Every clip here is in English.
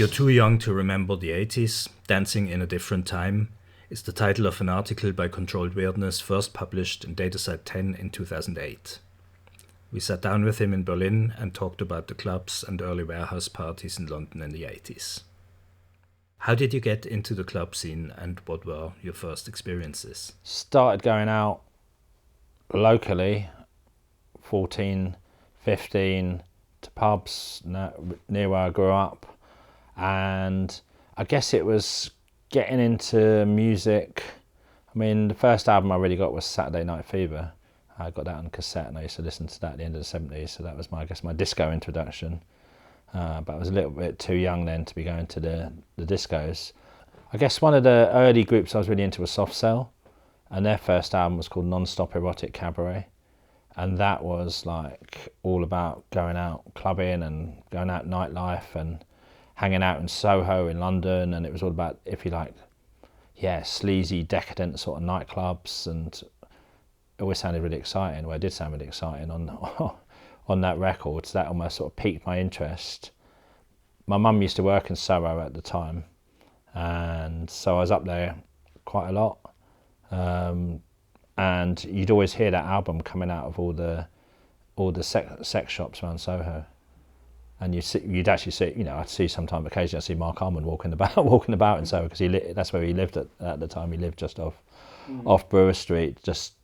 You're Too Young to Remember the Eighties, Dancing in a Different Time is the title of an article by Controlled Weirdness first published in Datacide 10 in 2008. We sat down with him in Berlin and talked about the clubs and early warehouse parties in London in the 80s. How did you get into the club scene and what were your first experiences? Started going out locally, 14, 15, to pubs near where I grew up. And I guess it was getting into music. I mean, the first album I really got was Saturday Night Fever. I got that on cassette and I used to listen to that at the end of the 70s. So that was my disco introduction. But I was a little bit too young then to be going to the discos. I guess one of the early groups I was really into was Soft Cell. And their first album was called Non-Stop Erotic Cabaret. And that was like all about going out clubbing and going out nightlife and hanging out in Soho in London. And it was all about, if you like, sleazy, decadent sort of nightclubs. And it always sounded really exciting. Well, it did sound really exciting on that record. So that almost sort of piqued my interest. My mum used to work in Soho at the time. And so I was up there quite a lot. And you'd always hear that album coming out of all the sex shops around Soho, and you'd actually see, I'd see occasionally I see Mark Armand walking about in Soho because that's where he lived at the time. He lived just off Brewer Street, just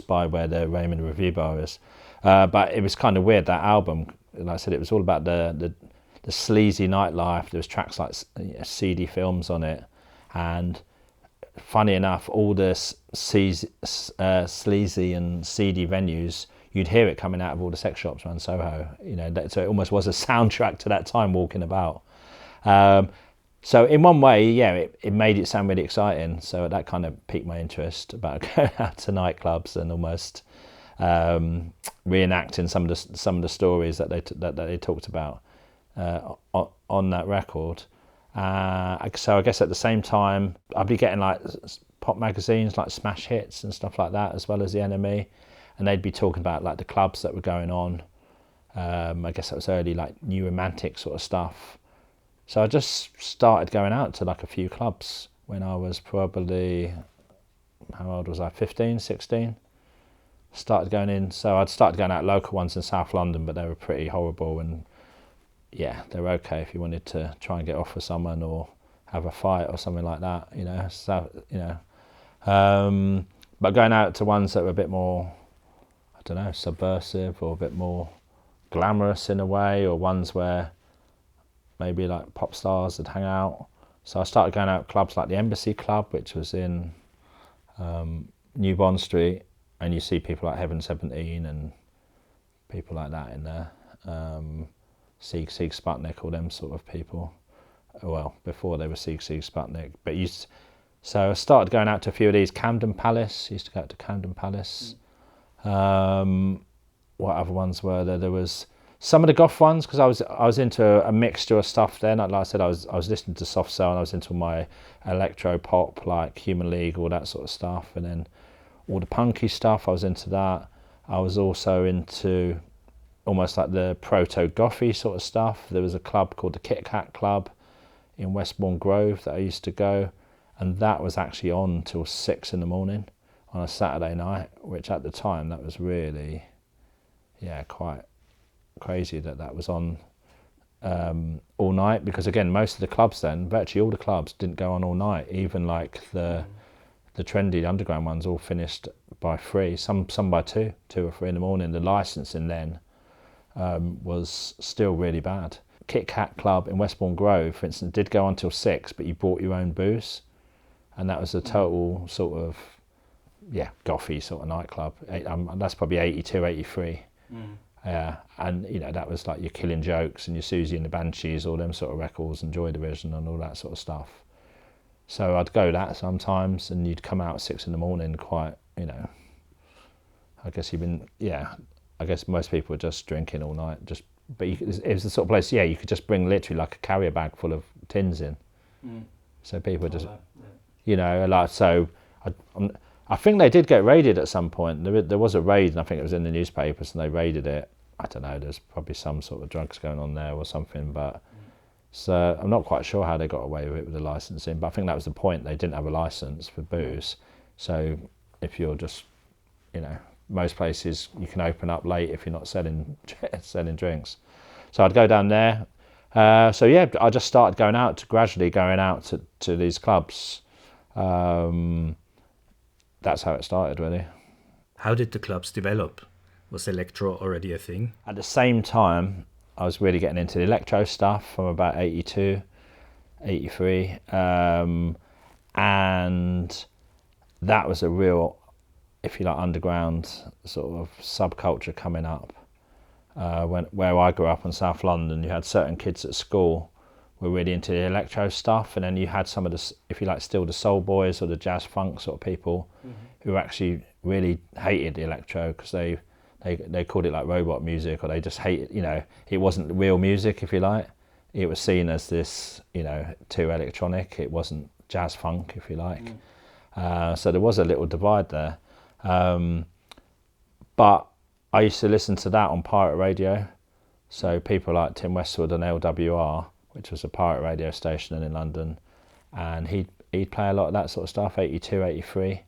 by where the Raymond Review Bar is. But it was kind of weird, that album. Like I said, it was all about the sleazy nightlife. There was tracks like CD Films on it, and funny enough, all the sleazy and seedy venues, you'd hear it coming out of all the sex shops around Soho. So it almost was a soundtrack to that time walking about. So in one way, it made it sound really exciting. So that kind of piqued my interest about going out to nightclubs and almost reenacting some of the stories that they talked about on that record. So I guess at the same time, I'd be getting like pop magazines like Smash Hits and stuff like that, as well as the NME, and they'd be talking about like the clubs that were going on. I guess that was early like new romantic sort of stuff. So I just started going out to like a few clubs when I was probably, how old was I, 15, 16? Started going in, so I'd started going out local ones in South London, but they were pretty horrible, and they were okay if you wanted to try and get off with someone or have a fight or something like that, So, but going out to ones that were a bit more, I don't know, subversive or a bit more glamorous in a way, or ones where maybe like pop stars would hang out. So I started going out clubs like the Embassy Club, which was in New Bond Street, and you see people like Heaven 17 and people like that in there. Sieg Sputnik, all them sort of people. Well, before they were Sieg Sputnik. But so I started going out to a few of these. Camden Palace, used to go out to Camden Palace. What other ones were there? There was some of the goth ones, because I was into a mixture of stuff then. Like I said, I was listening to Soft Cell, and I was into my electro pop, like Human League, all that sort of stuff. And then all the punky stuff, I was into that. I was also into almost like the proto-gothy sort of stuff. There was a club called the Kit Kat Club in Westbourne Grove that I used to go, and that was actually on till 6 in the morning on a Saturday night, which at the time, that was really, quite crazy that was on all night, because again, most of the clubs then, virtually all the clubs didn't go on all night, even like the trendy underground ones all finished by 3, some by 2 or 3 in the morning. The licensing then was still really bad. Kit Kat Club in Westbourne Grove, for instance, did go on till 6, but you bought your own booze, and that was a total sort of gothy sort of nightclub. That's probably 82, 83. And that was like your Killing Jokes and your Susie and the Banshees, all them sort of records, and Joy Division and all that sort of stuff. So I'd go that sometimes, and you'd come out at 6 in the morning quite, I guess most people were just drinking all night. But it was the sort of place, you could just bring literally like a carrier bag full of tins in. So people just, so I think they did get raided at some point. There was a raid, and I think it was in the newspapers, and they raided it. I don't know, there's probably some sort of drugs going on there or something, but So I'm not quite sure how they got away with it with the licensing, but I think that was the point. They didn't have a license for booze. So if you're just, most places you can open up late if you're not selling drinks. So I'd go down there. So yeah, I just started gradually going out to these clubs. That's how it started, really. How did the clubs develop? Was Electro already a thing? At the same time, I was really getting into the electro stuff from about 82, 83. And that was a real, if you like, underground sort of subculture coming up. Where I grew up in South London, you had certain kids at school were really into the electro stuff, and then you had some of the, if you like, still the soul boys or the jazz funk sort of people who actually really hated the electro because they called it like robot music, or they just hated, it wasn't real music, if you like. It was seen as this, too electronic. It wasn't jazz funk, if you like. So there was a little divide there. But I used to listen to that on pirate radio. So people like Tim Westwood on LWR, which was a pirate radio station in London, and he'd play a lot of that sort of stuff, 82, 83.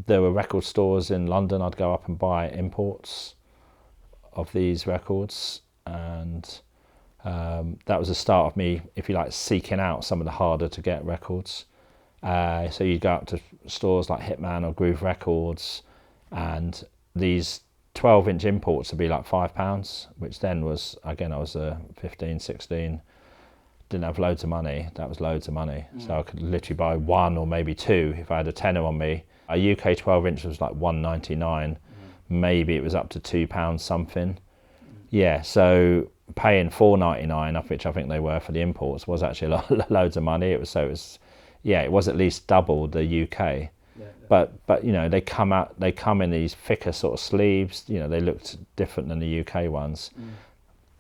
There were record stores in London. I'd go up and buy imports of these records, and that was the start of me, if you like, seeking out some of the harder to get records. So you'd go up to stores like Hitman or Groove Records, and these 12-inch imports would be like £5, which then was, again, I was 15, 16, didn't have loads of money. That was loads of money. So I could literally buy one or maybe two if I had a tenner on me. A UK 12-inch was like £1.99. Maybe it was up to £2 something. Yeah, so paying £4.99, of which I think they were for the imports, was actually loads of money. It was at least double the UK. But they come in these thicker sort of sleeves. They looked different than the UK ones.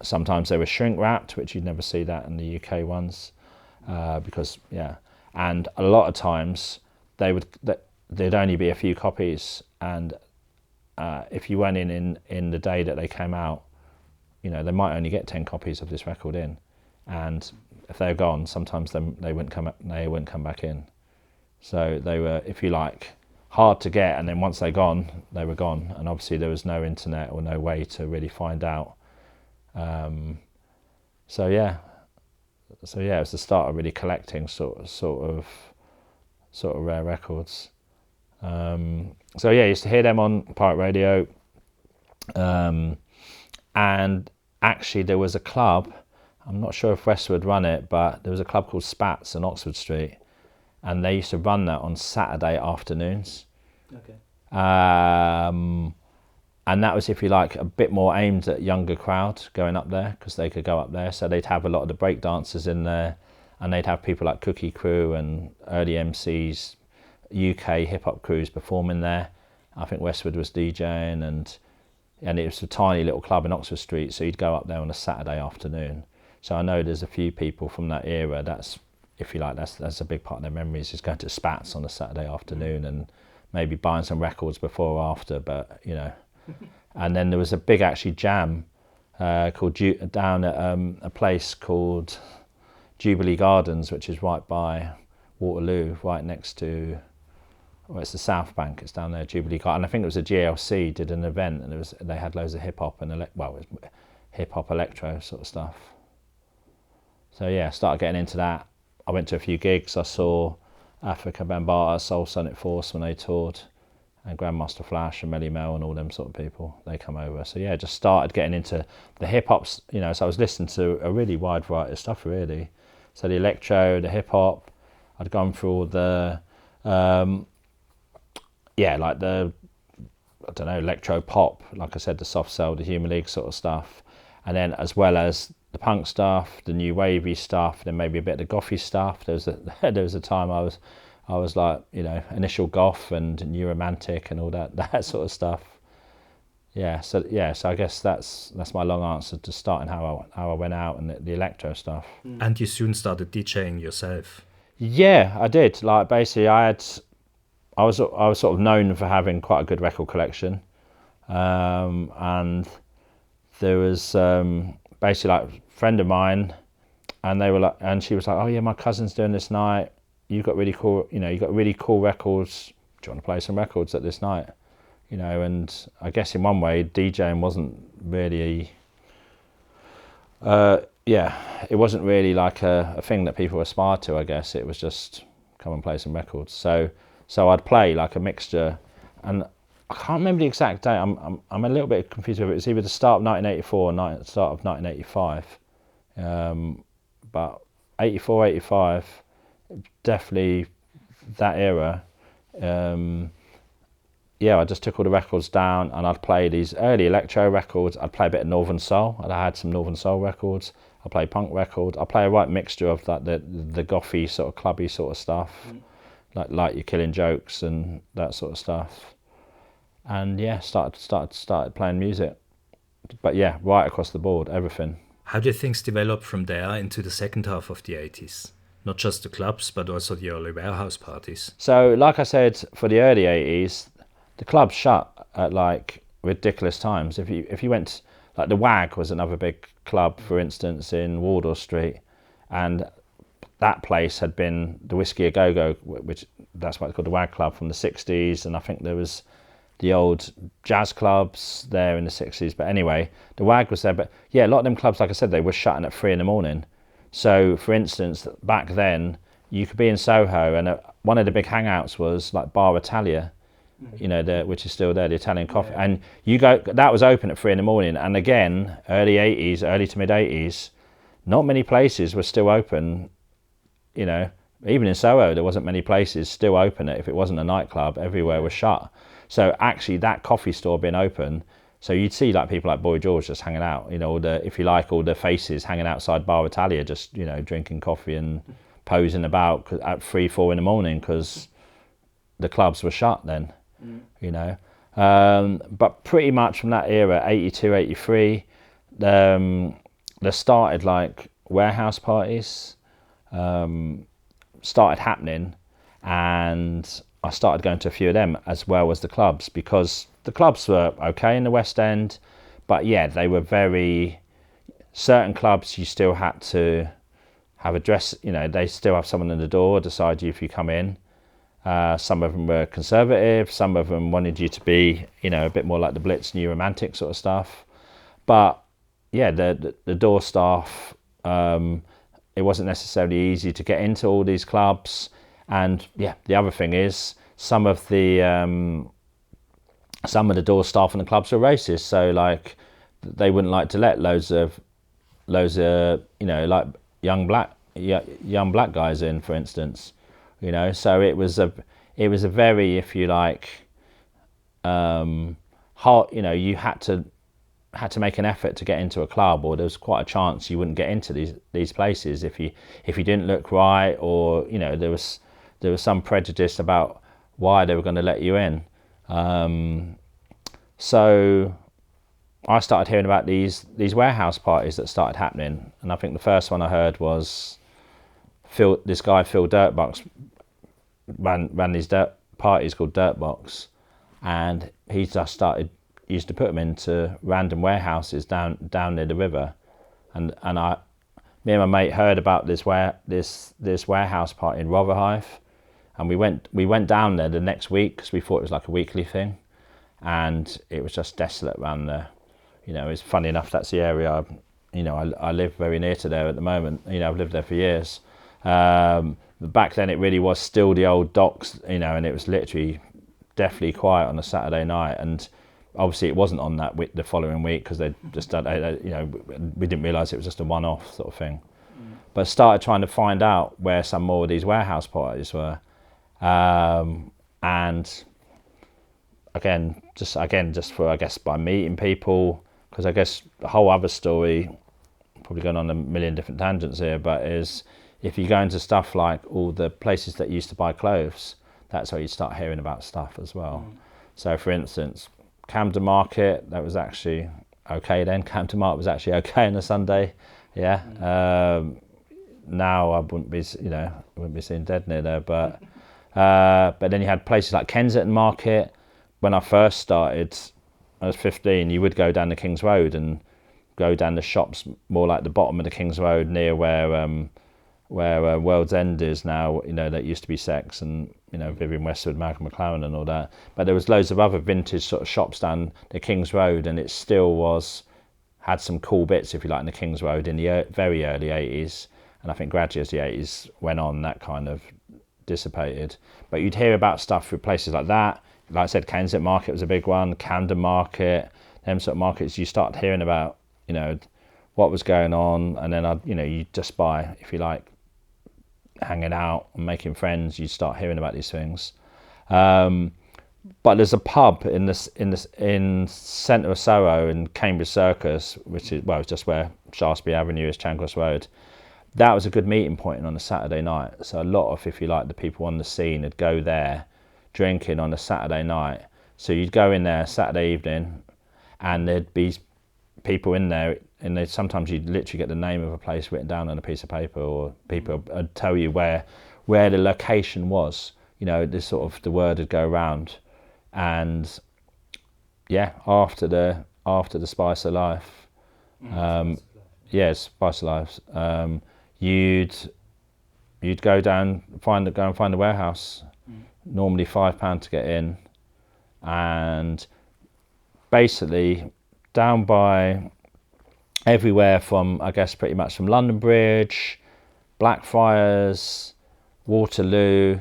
Sometimes they were shrink wrapped, which you'd never see that in the UK ones, and a lot of times there'd only be a few copies, and if you went in the day that they came out, they might only get 10 copies of this record in, and if they're gone, sometimes they wouldn't come back in. So they were, if you like, hard to get, and then once they were gone, and obviously there was no internet or no way to really find out. So yeah, it was the start of really collecting sort of rare records. I used to hear them on pirate radio, and actually there was a club, I'm not sure if Westwood run it, but there was a club called Spats on Oxford Street, and they used to run that on Saturday afternoons. Okay. And that was, if you like, a bit more aimed at younger crowd going up there, because they could go up there. So they'd have a lot of the break dancers in there, and they'd have people like Cookie Crew and early MCs, UK hip hop crews performing there. I think Westwood was DJing, and it was a tiny little club in Oxford Street. So you'd go up there on a Saturday afternoon. So I know there's a few people from that era. That's, if you like, that's a big part of their memories, is going to Spats on a Saturday afternoon and maybe buying some records before or after, but And then there was a big actually jam called down at a place called Jubilee Gardens, which is right by Waterloo, right next to, it's the South Bank. It's down there, Jubilee Garden. I think it was a GLC did an event, and they had loads of hip hop and it was hip hop electro sort of stuff. So yeah, started getting into that. I went to a few gigs. I saw Africa Bambaataa, Soul Sonic Force when they toured, and Grandmaster Flash and Melly Mel and all them sort of people. They come over. So yeah, just started getting into the hip hops. So I was listening to a really wide variety of stuff, really. So the electro, the hip hop. I'd gone through all the like the, I don't know, electro pop, like I said, the soft cell, the Human League sort of stuff, and then as well as the punk stuff, the new wavy stuff, then maybe a bit of the gothy stuff. There was a time I was like, initial goth and new romantic and all that sort of stuff. So I guess that's my long answer to starting how I went out and the electro stuff. And you soon started DJing yourself. Yeah, I did. Like basically, I was sort of known for having quite a good record collection, and there was basically like a friend of mine, and they were like, and she was like, oh yeah, my cousin's doing this night. You got really cool, you got really cool records. Do you want to play some records at this night? And I guess in one way, DJing wasn't really, it wasn't really like a thing that people aspired to. I guess it was just come and play some records. So I'd play like a mixture, and I can't remember the exact date. I'm a little bit confused with it. It was either the start of 1984 or the start of 1985. But 84, 85, definitely that era. I just took all the records down, and I'd play these early electro records. I'd play a bit of Northern Soul. I had some Northern Soul records. I play punk records. I play a right mixture of that, the gothy sort of clubby sort of stuff, like You're Killing Jokes and that sort of stuff. And started playing music. But yeah, right across the board, everything. How did things develop from there into the second half of the 80s? Not just the clubs, but also the early warehouse parties. So, like I said, for the early 80s, the clubs shut at like ridiculous times. If you went, like the WAG was another big club, for instance, in Wardour Street, and that place had been the Whiskey A Go Go, which that's why it's called the WAG Club, from the 60s, and I think there was the old jazz clubs there in the 60s. But anyway, the WAG was there. But yeah, a lot of them clubs, like I said, they were shutting at 3 a.m. So, for instance, back then, you could be in Soho, and one of the big hangouts was like Bar Italia, which is still there, the Italian coffee. Yeah. And that was open at 3 a.m. And again, early to mid 80s, not many places were still open. Even in Soho, there wasn't many places still open. If it wasn't a nightclub, everywhere was shut. So actually, that coffee store being open, so you'd see like people like Boy George just hanging out, all the faces hanging outside Bar Italia, just drinking coffee and posing about at 3, 4 in the morning because the clubs were shut then. But pretty much from that era, 82, 83, there started like warehouse parties started happening, and I started going to a few of them as well as the clubs, because the clubs were okay in the West End, but yeah, they were certain clubs you still had to have a dress, they still have someone in the door decide you if you come in. Some of them were conservative, some of them wanted you to be, a bit more like the Blitz, New Romantic sort of stuff. But yeah, the door staff, it wasn't necessarily easy to get into all these clubs. And yeah, the other thing is some of the door staff in the clubs were racist. So like they wouldn't like to let loads of like young black guys in, for instance. So it was a very, if you like, hard. You had to make an effort to get into a club, or there was quite a chance you wouldn't get into these places if you didn't look right, or there was some prejudice about why they were going to let you in. So I started hearing about these warehouse parties that started happening, and I think the first one I heard was this guy Phil Dirtbox ran these parties called Dirtbox, and he just used to put them into random warehouses down near the river, and me and my mate heard about this warehouse party in Rotherhithe, and we went down there the next week because we thought it was like a weekly thing, and it was just desolate around there. It's funny enough, that's the area I live very near to there at the moment. I've lived there for years. Back then it really was still the old docks, and it was literally deathly quiet on a Saturday night, and obviously it wasn't on that the following week because they just done, we didn't realise it was just a one-off sort of thing. But started trying to find out where some more of these warehouse parties were, and again just for, I guess, by meeting people, because I guess the whole other story, probably going on a million different tangents here, but is if you go into stuff like all the places that used to buy clothes, that's where you start hearing about stuff as well. So for instance, Camden Market, that was actually okay then. Camden Market was actually okay on a Sunday, yeah. Now I wouldn't be seen dead near there, but then you had places like Kensington Market. When I first started, I was 15, you would go down the King's Road and go down the shops more like the bottom of the King's Road near where World's End is now. You know, that used to be Sex and, you know, Vivienne Westwood, Malcolm McLaren and all that. But there was loads of other vintage sort of shops down the King's Road, and it still had some cool bits, if you like, in the King's Road in the very early 80s. And I think gradually as the 80s went on, that kind of dissipated. But you'd hear about stuff through places like that. Like I said, Kensington Market was a big one, Camden Market, them sort of markets. You start hearing about, you know, what was going on, and then you just by, if you like, hanging out and making friends, you start hearing about these things. But there's a pub in centre of Soho in Cambridge Circus, which is, well, it's just where Shaftesbury Avenue is, Chancross Road. That was a good meeting point on a Saturday night. So a lot of, if you like, the people on the scene would go there drinking on a Saturday night. So you'd go in there Saturday evening, and there'd be people in there, and sometimes you'd literally get the name of a place written down on a piece of paper, or people would tell you where the location was. You know, the word would go around. And yeah, after the Spice of Life, Spice of Life, you'd go down, go and find a warehouse. Normally £5 to get in, and basically down by everywhere from, I guess, pretty much from London Bridge, Blackfriars, Waterloo.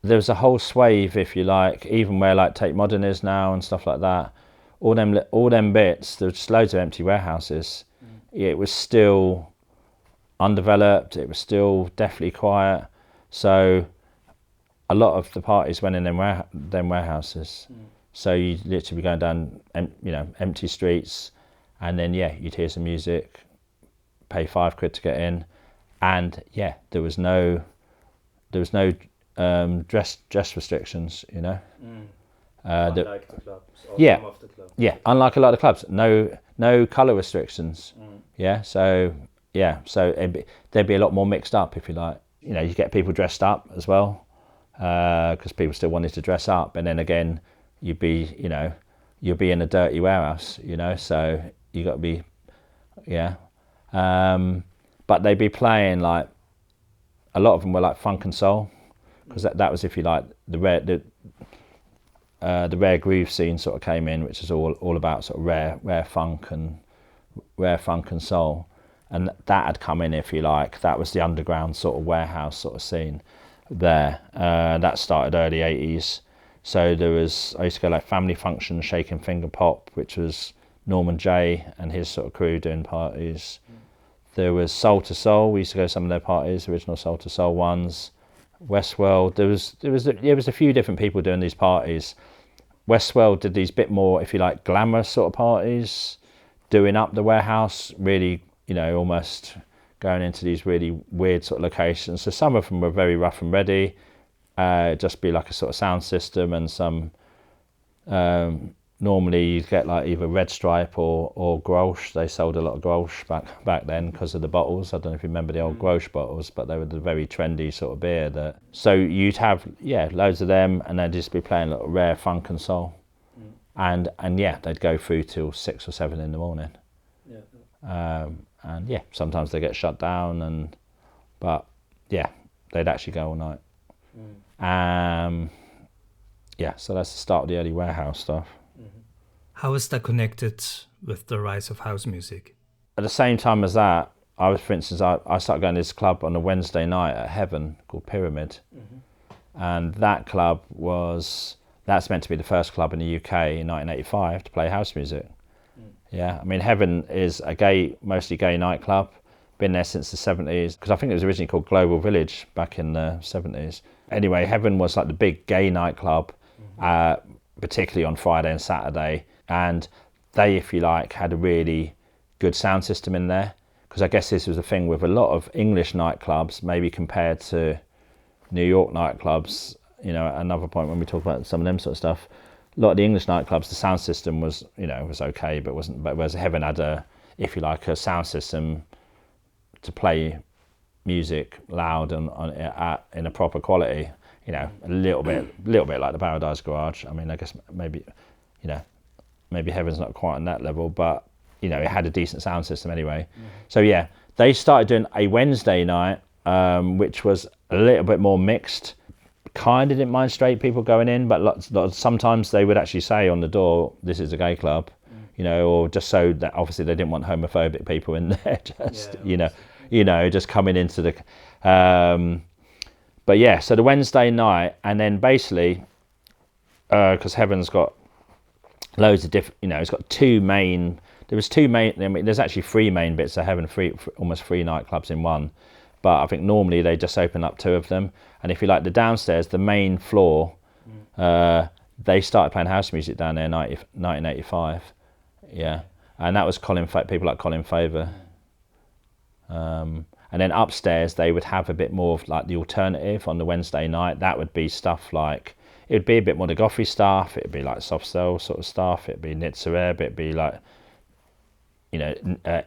There was a whole swathe, if you like, even where like Tate Modern is now and stuff like that. All them bits, there was just loads of empty warehouses. It was still undeveloped. It was still definitely quiet. So a lot of the parties went in them warehouses. So you'd literally be going down, empty streets, and then you'd hear some music, pay £5 to get in, and there was no dress restrictions, you know. Unlike the clubs, or some of the clubs. Yeah, unlike a lot of clubs, no colour restrictions. So there'd be a lot more mixed up, if you like. You know, you get people dressed up as well, because people still wanted to dress up, and then again, you'll be in a dirty warehouse, you know. So you got to be, but they'd be playing like, a lot of them were like funk and soul, because that was, if you like, the rare groove scene sort of came in, which is all about sort of rare funk and soul, and that had come in, if you like. That was the underground sort of warehouse sort of scene there. That started early 80s. So I used to go like Family Function, Shaking Finger Pop, which was Norman J and his sort of crew doing parties. There was Soul to Soul. We used to go to some of their parties, original Soul to Soul ones. Westworld. There was a few different people doing these parties. Westworld did these bit more, if you like, glamorous sort of parties, doing up the warehouse, really, you know, almost going into these really weird sort of locations. So some of them were very rough and ready. Just be like a sort of sound system, and some normally you'd get like either Red Stripe or Grolsch. They sold a lot of Grolsch back then because of the bottles. I don't know if you remember the old Grolsch bottles, but they were the very trendy sort of beer. So you'd have loads of them, and they'd just be playing little rare funk and soul, and they'd go through till 6 or 7 in the morning. And sometimes they get shut down, but they'd actually go all night. So that's the start of the early warehouse stuff. How is that connected with the rise of house music? At the same time as that, I started going to this club on a Wednesday night at Heaven called Pyramid. And that club that's meant to be the first club in the UK in 1985 to play house music. I mean, Heaven is a mostly gay nightclub, been there since the 70s, because I think it was originally called Global Village back in the 70s. Anyway, Heaven was like the big gay nightclub, particularly on Friday and Saturday, and they, if you like, had a really good sound system in there, because I guess this was the thing with a lot of English nightclubs, maybe compared to New York nightclubs, you know, at another point when we talk about some of them sort of stuff. A lot of the English nightclubs, the sound system was okay, but wasn't. But whereas Heaven had a sound system to play music loud and in a proper quality, you know, a little bit like the Paradise Garage. I mean, I guess maybe Heaven's not quite on that level, but you know, it had a decent sound system anyway. So yeah, they started doing a Wednesday night, which was a little bit more mixed. Kind of didn't mind straight people going in, but sometimes they would actually say on the door, "This is a gay club," you know, or just so that obviously they didn't want homophobic people in there. Just you know, just coming into the. But yeah, so the Wednesday night, and then basically, because Heaven's got loads of different, you know, it's got two main. There was two main. I mean, there's actually three main bits of Heaven, almost three nightclubs in one. But I think normally they just open up two of them. And if you like the downstairs, the main floor, they started playing house music down there in 1985. Yeah. And that was people like Colin Faver. And then upstairs, they would have a bit more of like the alternative on the Wednesday night. That would be stuff like, it would be a bit more the gothy stuff. It'd be like soft cell sort of stuff. It'd be Nitzer, it'd be like, you know,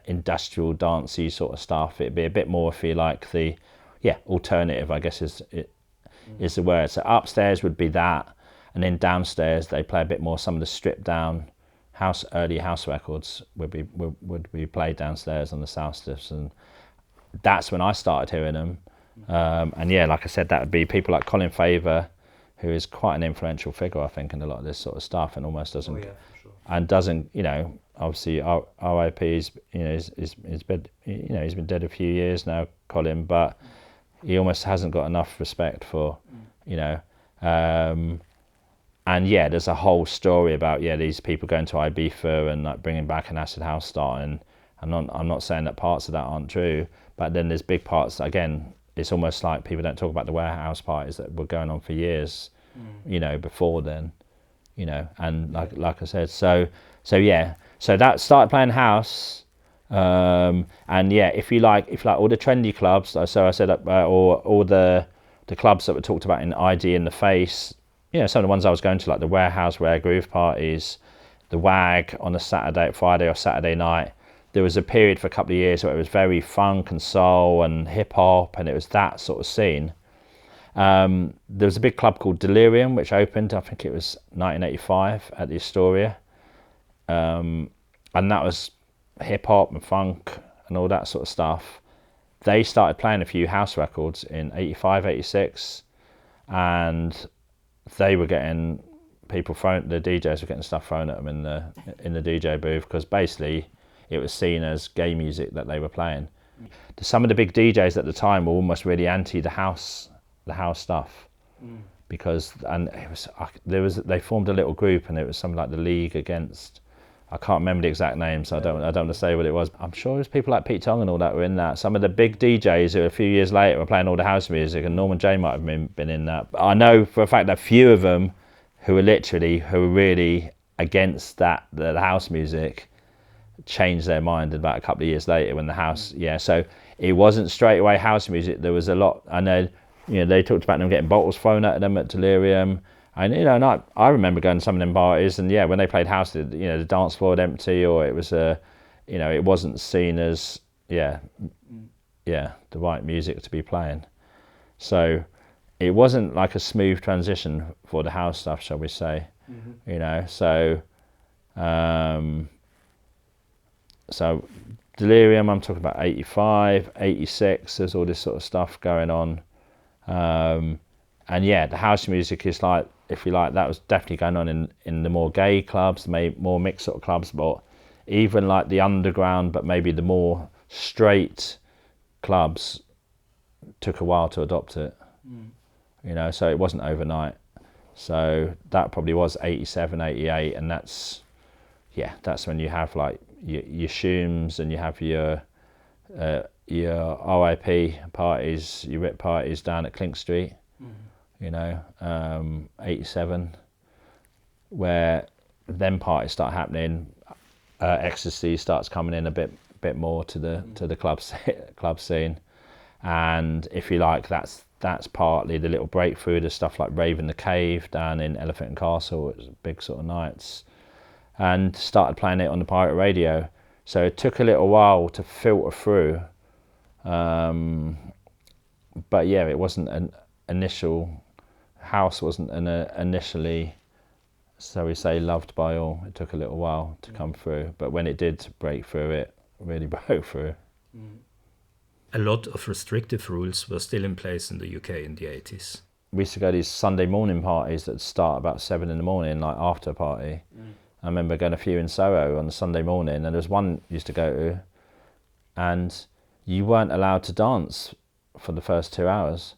industrial dancey sort of stuff. It'd be a bit more, if you like, the alternative, I guess is the word. So upstairs would be that, and then downstairs they play a bit more some of the stripped down early house records would be played downstairs on the sound stuffs, and that's when I started hearing them. And yeah, like I said, that would be people like Colin Faver, who is quite an influential figure, I think, in a lot of this sort of stuff, and almost doesn't and doesn't, you know. Obviously, RIP is, you know, is been, you know, he's been dead a few years now, Colin, but he almost hasn't got enough respect for, you know, and yeah, there's a whole story about these people going to Ibiza and like bringing back an acid house starting. I'm not saying that parts of that aren't true, but then there's big parts. Again, it's almost like people don't talk about the warehouse parties that were going on for years, you know, before then, you know, and like I said, so yeah. So that started playing house, and yeah, if you like all the trendy clubs, so I said, or all the clubs that were talked about in ID in the Face, you know, some of the ones I was going to, like the Warehouse, Rare Groove parties, the WAG on a Friday or Saturday night. There was a period for a couple of years where it was very funk and soul and hip hop, and it was that sort of scene. There was a big club called Delirium, which opened, I think it was 1985 at the Astoria. And that was hip hop and funk and all that sort of stuff. They started playing a few house records in 85, 86, and they were getting the DJs were getting stuff thrown at them in the DJ booth, because basically it was seen as gay music that they were playing. Some of the big DJs at the time were almost really anti the house stuff, because they formed a little group, and it was something like the League Against. I can't remember the exact name, so I don't want to say what it was. I'm sure it was people like Pete Tong and all that were in that. Some of the big DJs who a few years later were playing all the house music, and Norman J might have been in that. But I know for a fact that a few of them who were really against the house music changed their mind about a couple of years later when the house, so it wasn't straight away house music. There was a lot, I know, you know, they talked about them getting bottles thrown at them at Delirium. And, you know, and I remember going to some of them parties, and yeah, when they played house, you know, the dance floor was empty, or it was you know, it wasn't seen as the right music to be playing. So it wasn't like a smooth transition for the house stuff, shall we say? You know, so so Delirium, I'm talking about 85, 86. There's all this sort of stuff going on, and yeah, the house music is like, if you like, that was definitely going on in the more gay clubs, more mixed sort of clubs, but even like the underground, but maybe the more straight clubs took a while to adopt it. You know, so it wasn't overnight. So that probably was 87, 88, and that's when you have like your Shooms, and you have your RIP parties, your RIP parties down at Clink Street. You know, 87, where then parties start happening. Ecstasy starts coming in a bit more to the club scene, and if you like, that's partly the little breakthrough. There's stuff like Rave in the Cave down in Elephant and Castle. It was big sort of nights, and started playing it on the pirate radio. So it took a little while to filter through, but yeah, it wasn't an initial. House wasn't initially So we say loved by all. It took a little while to come through, but when it did break through, it really broke through. A lot of restrictive rules were still in place in the UK in the 80s. We used to go to these Sunday morning parties that start about 7 in the morning, like after party. I remember going a few in Soho on a Sunday morning, and there was one I used to go to, and you weren't allowed to dance for the first 2 hours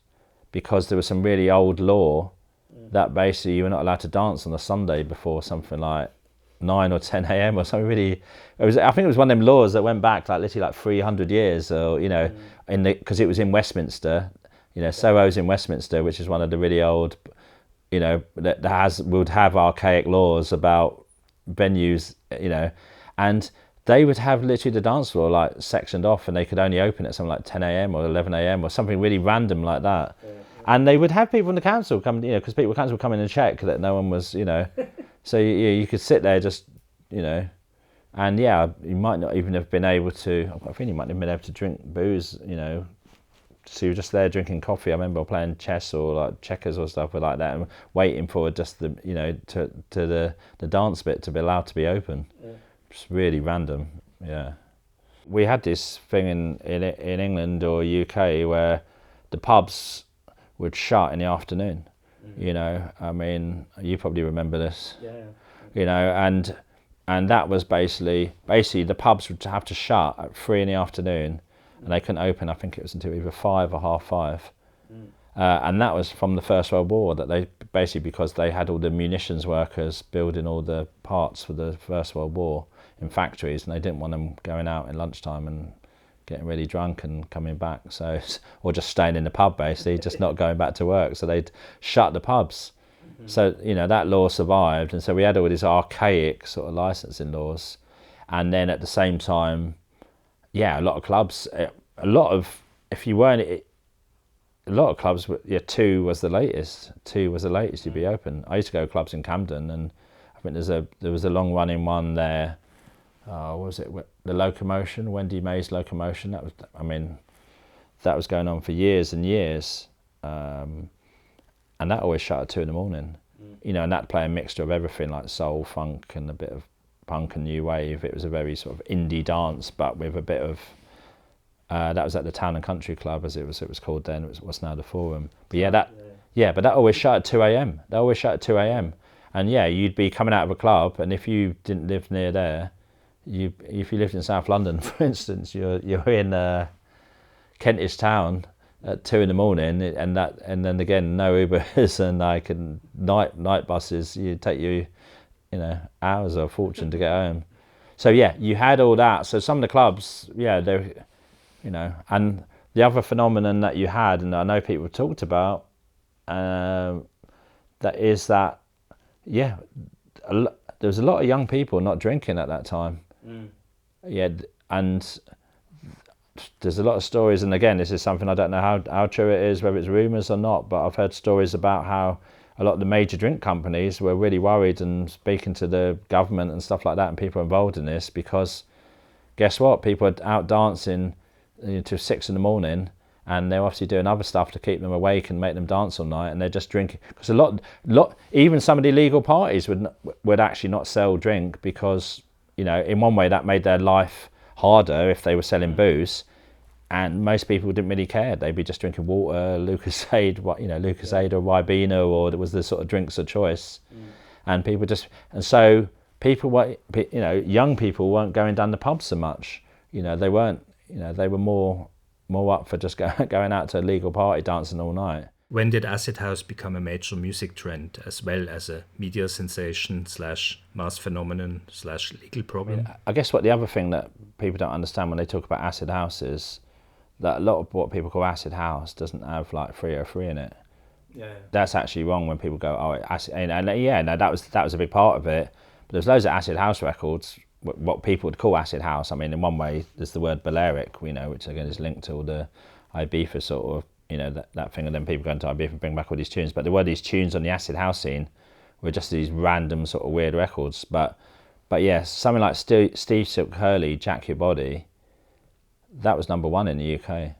because there was some really old law that basically you were not allowed to dance on a Sunday before something like 9 or 10 a.m. or something really. I think it was one of them laws that went back like literally like 300 years, or because it was in Westminster. Soho's in Westminster, which is one of the really old, that would have archaic laws about venues, and they would have literally the dance floor like sectioned off, and they could only open at something like 10 a.m. or 11 a.m. or something really random like that. And they would have people in the council come, because people council would come in and check that no one was, so you could sit there just, and you might not even have been able to. I think you might have been able to drink booze, So you're just there drinking coffee. I remember playing chess or like checkers or stuff like that, and waiting for just the to the dance bit to be allowed to be open. It's really random. Yeah, we had this thing in England or UK where the pubs would shut in the afternoon. I mean, you probably remember this. Yeah. And that was basically the pubs would have to shut at 3 in the afternoon. And they couldn't open, I think it was until either 5 or 5:30. And that was from the First World War, that they basically, because they had all the munitions workers building all the parts for the First World War in factories, and they didn't want them going out in lunchtime and getting really drunk and coming back. Or just staying in the pub basically, just not going back to work. So they'd shut the pubs. So, that law survived. And so we had all these archaic sort of licensing laws. And then at the same time, a lot of clubs, clubs, 2 was the latest. 2 was the latest you'd be open. I used to go to clubs in Camden, and I think there was a long running one there. What was it? The Locomotion, Wendy May's Locomotion. That was going on for years and years, and that always shut at 2 in the morning. And that play a mixture of everything like soul, funk, and a bit of punk and new wave. It was a very sort of indie dance, but with a bit of that was at the Town and Country Club, as it was called then. It was what's now the Forum. But but that always shut at 2 a.m. That always shut at 2 a.m. And you'd be coming out of a club, and if you didn't live near there, if you lived in South London, for instance, you're in Kentish Town at 2 in the morning, and then again no Ubers and night buses. You take you hours or a fortune to get home. So you had all that. So some of the clubs, they, and the other phenomenon that you had, and I know people talked about, that is that, there was a lot of young people not drinking at that time. And there's a lot of stories, and again, this is something I don't know how true it is, whether it's rumours or not, but I've heard stories about how a lot of the major drink companies were really worried and speaking to the government and stuff like that, and people involved in this, because guess what? People are out dancing till 6 in the morning, and they're obviously doing other stuff to keep them awake and make them dance all night, and they're just drinking. Because a lot, even some of the illegal parties would actually not sell drink, because in one way that made their life harder if they were selling booze. And most people didn't really care. They'd be just drinking water, Lucasade, or Ribena, or it was the sort of drinks of choice. And so people were, young people weren't going down the pub so much. They weren't. They were more up for just going out to a legal party, dancing all night. When did acid house become a major music trend, as well as a media sensation / mass phenomenon / legal problem? I guess what the other thing that people don't understand when they talk about acid house is that a lot of what people call acid house doesn't have like 303 in it. That's actually wrong when people go, oh, acid, that was a big part of it. But there's loads of acid house records, what people would call acid house. In one way, there's the word Balearic, which again is linked to all the Ibiza sort of, that thing, and then people go into Ibiza and bring back all these tunes. But there were these tunes on the acid house scene were just these random sort of weird records. But something like Steve Silk Hurley, Jack Your Body, that was number 1 in the UK.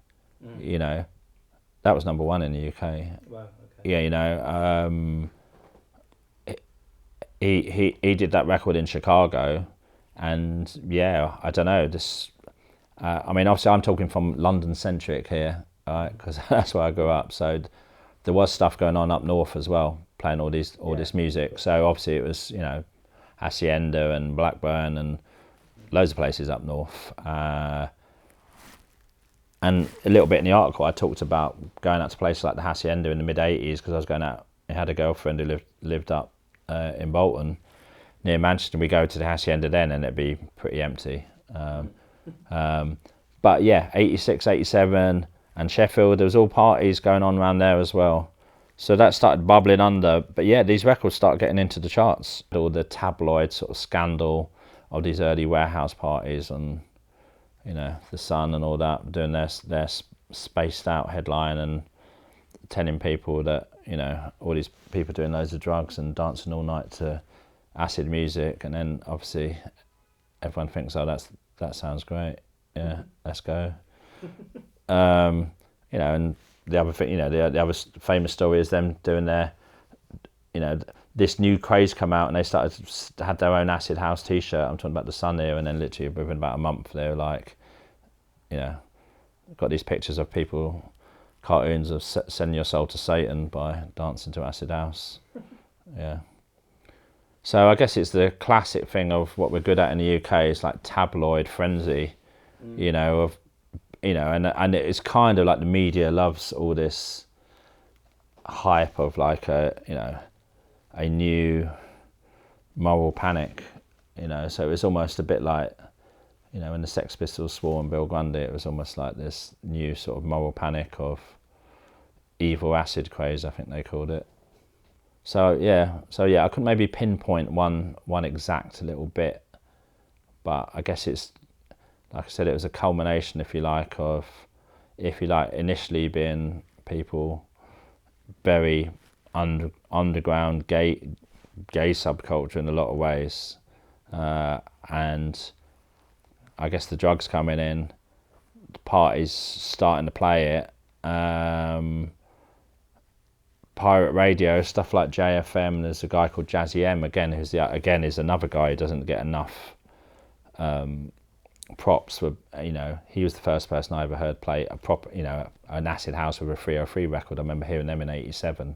That was number 1 in the UK. Wow. Okay. he did that record in Chicago, and yeah, I don't know. This, I mean, obviously, I'm talking from London centric here, because that's where I grew up. So there was stuff going on up north as well, playing all this music. So obviously, it was, you know, Hacienda and Blackburn and loads of places up north. And a little bit in the article, I talked about going out to places like the Hacienda in the mid '80s, because I was going out. I had a girlfriend who lived up in Bolton, near Manchester. We go to the Hacienda then, and it'd be pretty empty. But yeah, 86, 87, and Sheffield. There was all parties going on around there as well. So that started bubbling under. But yeah, these records started getting into the charts. All the tabloid sort of scandal of these early warehouse parties, and you know, the Sun and all that, doing their spaced out headline and telling people that, you know, all these people doing loads of drugs and dancing all night to acid music, and then obviously everyone thinks, oh, that sounds great, yeah, let's go. You know, and the other thing, you know, the other famous story is them doing their, you know, this new craze come out, and they had their own acid house T-shirt. I'm talking about the Sun here, and then literally within about a month, they were like, you know, got these pictures of people, cartoons of sending your soul to Satan by dancing to acid house. Yeah. So I guess it's the classic thing of what we're good at in the UK is like tabloid frenzy, you know, of, you know, and it's kind of like the media loves all this hype of like a, you know, a new moral panic, you know. So it's almost a bit like, you know, when the Sex Pistols swore on Bill Grundy, it was almost like this new sort of moral panic of evil acid craze, I think they called it. So yeah, I couldn't maybe pinpoint one exact little bit, but I guess it's, like I said, it was a culmination, if you like, of, initially being people very underground gay subculture in a lot of ways, and I guess the drugs coming in, the parties starting to play it, pirate radio, stuff like JFM. There's a guy called Jazzy M again, who's is another guy who doesn't get enough props. For, you know, he was the first person I ever heard play a proper, you know, an acid house with a 303 record. I remember hearing them in '87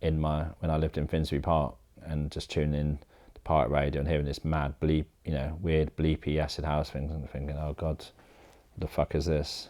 when I lived in Finsbury Park, and just tuning in to pirate radio and hearing this mad bleep, you know, weird bleepy acid house things, and thinking, oh God, what the fuck is this?